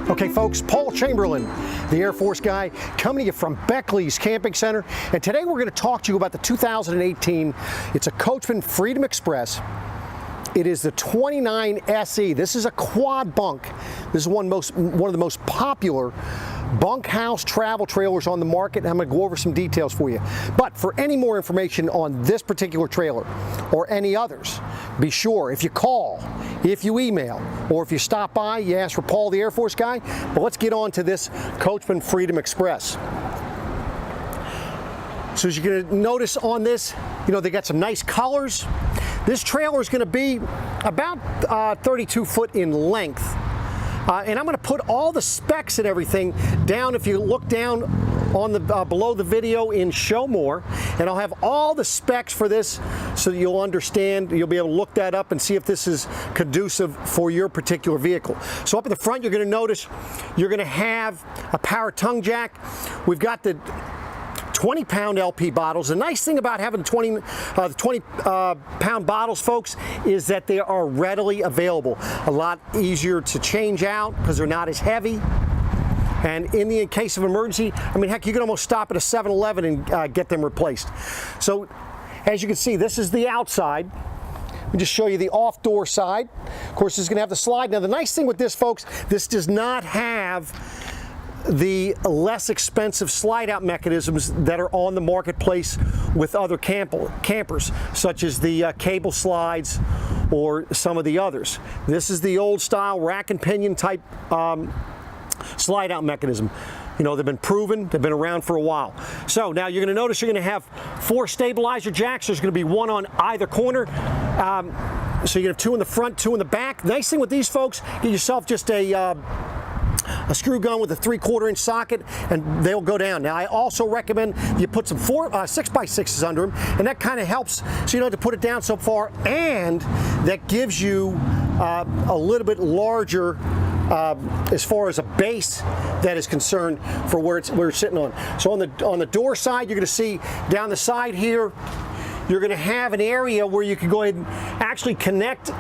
Okay folks, Paul Chamberlain, the Air Force guy, coming to you from Beckley's Camping Center, and today we're going to talk to you about the 2018, it's a Coachmen Freedom Express. It is the 29 SE. This is a quad bunk. This is one of the most popular bunkhouse travel trailers on the market, and I'm going to go over some details for you. But for any more information on this particular trailer or any others, be sure if you call, if you email, or if you stop by, you ask for Paul the Air Force guy. But let's get on to this Coachmen Freedom Express. So as you're going to notice on this, you know, they got some nice colors. This trailer is going to be about 32 foot in length. And I'm going to put all the specs and everything down. If you look down on the below the video in Show More, and I'll have all the specs for this so that you'll understand, you'll be able to look that up and see if this is conducive for your particular vehicle. So up in the front, you're going to notice you're going to have a power tongue jack. We've got the 20-pound LP bottles. The nice thing about having 20-pound bottles, folks, is that they are readily available. A lot easier to change out because they're not as heavy. And in the case of emergency, I mean, heck, you can almost stop at a 7-Eleven and get them replaced. So, as you can see, this is the outside. Let me just show you the off-door side. Of course, this is going to have the slide. Now, the nice thing with this, folks, this does not have the less expensive slide-out mechanisms that are on the marketplace with other campers, such as the cable slides or some of the others. This is the old-style rack and pinion type slide-out mechanism. You know, they've been proven, they've been around for a while. So now you're going to notice you're going to have 4 stabilizer jacks. There's going to be one on either corner. So you have 2 in the front, 2 in the back. Nice thing with these, folks, get yourself just a screw gun with a 3/4 inch socket, and they'll go down. Now, I also recommend you put some 6x6s under them, and that kind of helps so you don't have to put it down so far, and that gives you a little bit larger as far as a base that is concerned for where it's sitting on. So on the door side, you're going to see down the side here, you're going to have an area where you can go ahead and actually connect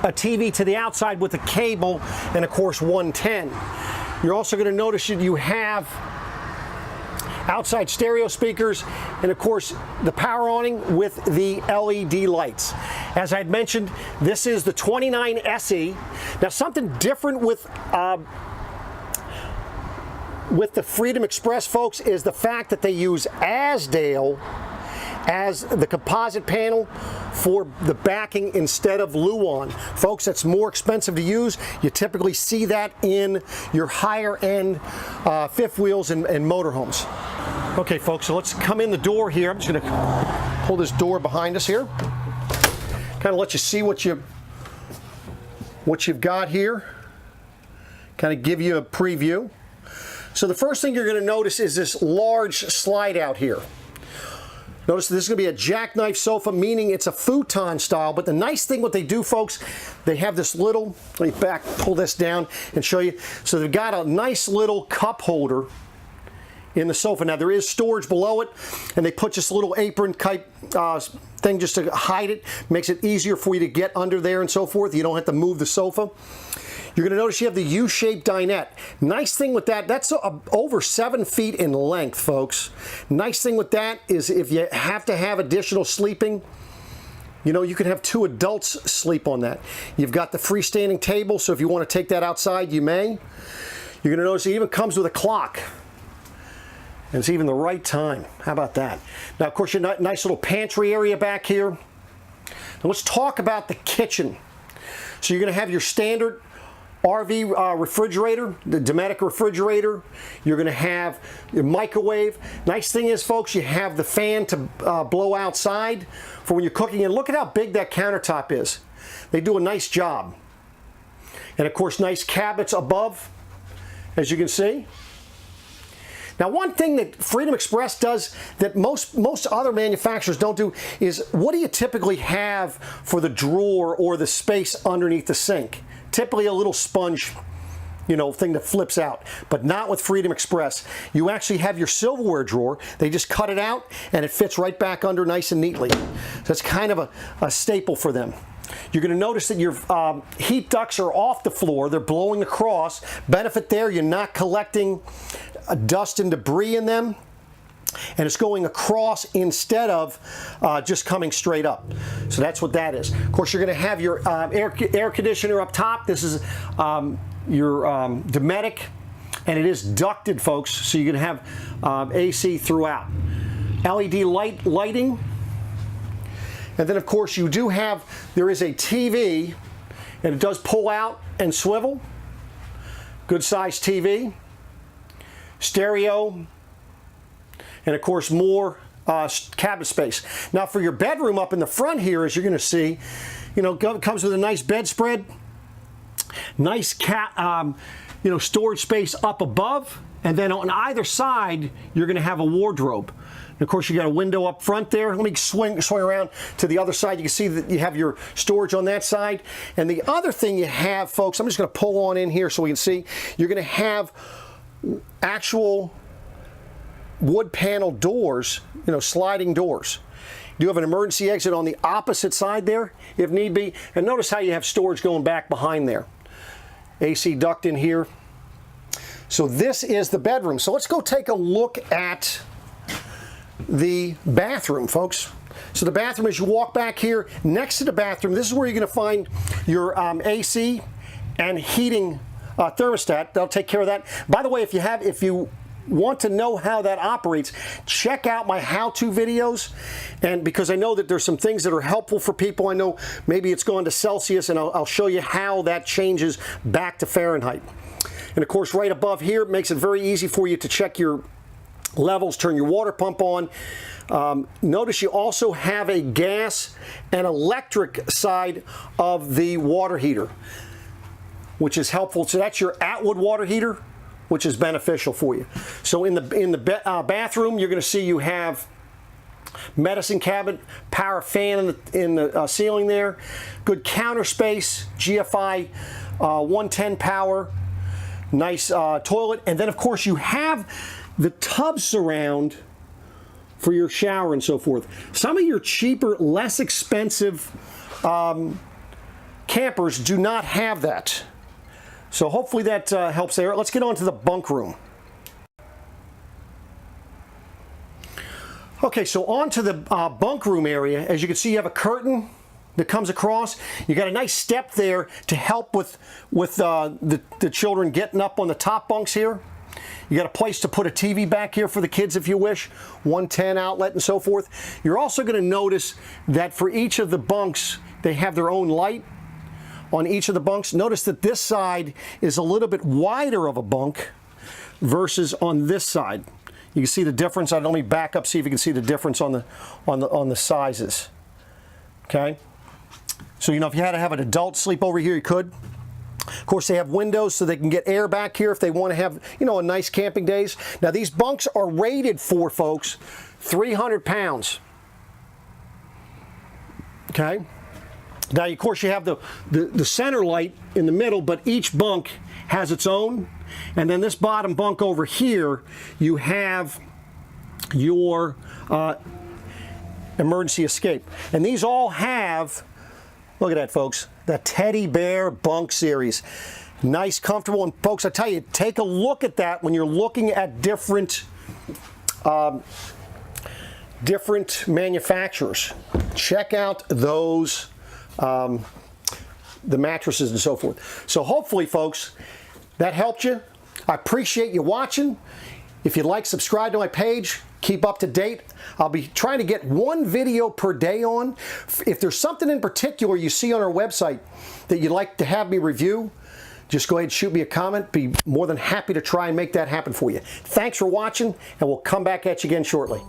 a TV to the outside with a cable and, of course, 110. You're also going to notice that you have outside stereo speakers and, of course, the power awning with the LED lights. As I'd mentioned, this is the 29 SE. Now, something different with the Freedom Express, folks, is the fact that they use Azdel as the composite panel for the backing instead of Luan. Folks, that's more expensive to use. You typically see that in your higher end fifth wheels and motorhomes. Okay, folks, so let's come in the door here. I'm just going to pull this door behind us here. Kind of let you see what you've got here. Kind of give you a preview. So the first thing you're going to notice is this large slide out here. Notice this is going to be a jackknife sofa, meaning it's a futon style, but the nice thing what they do, folks, they have this little, let me pull this down and show you. So they've got a nice little cup holder in the sofa. Now there is storage below it, and they put this little apron type thing just to hide it. Makes it easier for you to get under there and so forth. You don't have to move the sofa. You're going to notice you have the U-shaped dinette. Nice thing with that, that's over 7 feet in length, folks. Nice thing with that is if you have to have additional sleeping, you know, you can have 2 adults sleep on that. You've got the freestanding table, so if you want to take that outside, you may. You're going to notice it even comes with a clock. And it's even the right time. How about that? Now, of course, your nice little pantry area back here. Now, let's talk about the kitchen. So you're going to have your standard RV refrigerator, the Dometic refrigerator. You're going to have your microwave. Nice thing is, folks, you have the fan to blow outside for when you're cooking. And look at how big that countertop is. They do a nice job. And, of course, nice cabinets above, as you can see. Now, one thing that Freedom Express does that most other manufacturers don't do is, what do you typically have for the drawer or the space underneath the sink? Typically a little sponge, you know, thing that flips out, but not with Freedom Express. You actually have your silverware drawer. They just cut it out and it fits right back under nice and neatly. So it's kind of a staple for them. You're going to notice that your heat ducts are off the floor. They're blowing across. Benefit there, you're not collecting dust and debris in them. And it's going across instead of just coming straight up. So that's what that is. Of course, you're going to have your air conditioner up top. This is your Dometic, and it is ducted, folks. So you're going to have AC throughout. LED lighting. And then, of course, you do have, there is a TV, and it does pull out and swivel. Good size TV. Stereo. And of course, more cabinet space. Now, for your bedroom up in the front here, as you're going to see, you know, it comes with a nice bedspread, nice storage space up above, and then on either side, you're going to have a wardrobe. And of course, you got a window up front there. Let me swing around to the other side. You can see that you have your storage on that side. And the other thing you have, folks, I'm just going to pull on in here so we can see. You're going to have actual wood panel doors, you know, sliding doors. You have an emergency exit on the opposite side there, if need be. And notice how you have storage going back behind there. AC duct in here. So this is the bedroom. So let's go take a look at the bathroom, folks. So the bathroom, as you walk back here, next to the bathroom, this is where you're going to find your AC and heating thermostat. They'll take care of that. By the way, if you want to know how that operates, check out my how-to videos, and because I know that there's some things that are helpful for people. I know maybe it's gone to Celsius, and I'll show you how that changes back to Fahrenheit. And of course, right above here, it makes it very easy for you to check your levels, turn your water pump on. Notice you also have a gas and electric side of the water heater, which is helpful. So that's your Atwood water heater, which is beneficial for you. So in the bathroom, you're going to see you have medicine cabinet, power fan in the ceiling there, good counter space, GFI 110 power, nice toilet, and then of course you have the tub surround for your shower and so forth. Some of your cheaper, less expensive campers do not have that. So hopefully that helps there. Let's get on to the bunk room. Okay, so on to the bunk room area. As you can see, you have a curtain that comes across. You got a nice step there to help with the children getting up on the top bunks here. You got a place to put a TV back here for the kids if you wish, 110 outlet and so forth. You're also going to notice that for each of the bunks, they have their own light on each of the bunks. Notice that this side is a little bit wider of a bunk versus on this side. You can see the difference. Let me back up, see if you can see the difference on the sizes. Okay. So, you know, if you had to have an adult sleep over here, you could. Of course, they have windows so they can get air back here if they want to have, you know, a nice camping days. Now, these bunks are rated for, folks, 300 pounds. Okay. Now, of course, you have the center light in the middle, but each bunk has its own. And then this bottom bunk over here, you have your emergency escape. And these all have, look at that, folks, the Teddy Bear bunk series. Nice, comfortable, and folks, I tell you, take a look at that when you're looking at different manufacturers. Check out those, the mattresses and so forth. So hopefully, folks, that helped you. I appreciate you watching. If you'd like, subscribe to my page. Keep up to date. I'll be trying to get one video per day on. If there's something in particular you see on our website that you'd like to have me review, just go ahead and shoot me a comment. Be more than happy to try and make that happen for you. Thanks for watching, and we'll come back at you again shortly.